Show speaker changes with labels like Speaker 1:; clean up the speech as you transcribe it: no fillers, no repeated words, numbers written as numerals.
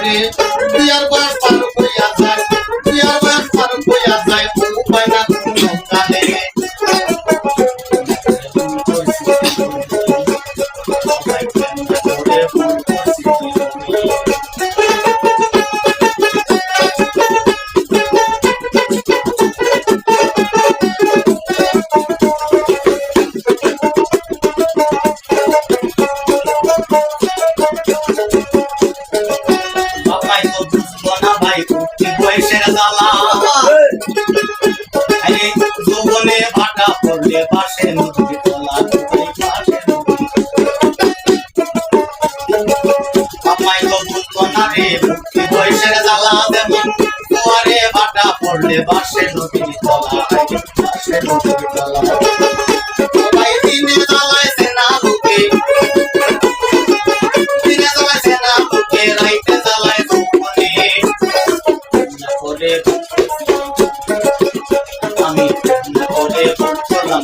Speaker 1: করে বিয়ার বয়স পার হইয়া যায় বিয়ার বয়স পার হইয়া যায় উপায় না কোনো কালে যৌবনে ভাটা পড়লে পাশে নদীর তলা বাপাই তো বুঝবো না রে মুক্তি বয়সের জ্বালা যেমন দুয়ারে ভাটা পড়লে পাশে নদীর তলা পাশে নদীর তলা সবাই দিনে জ্বালাইছে না লোকে দিনে জ্বালাইছে না লোকে রাইতে জ্বালায় যৌবনে করে আমি করে করলাম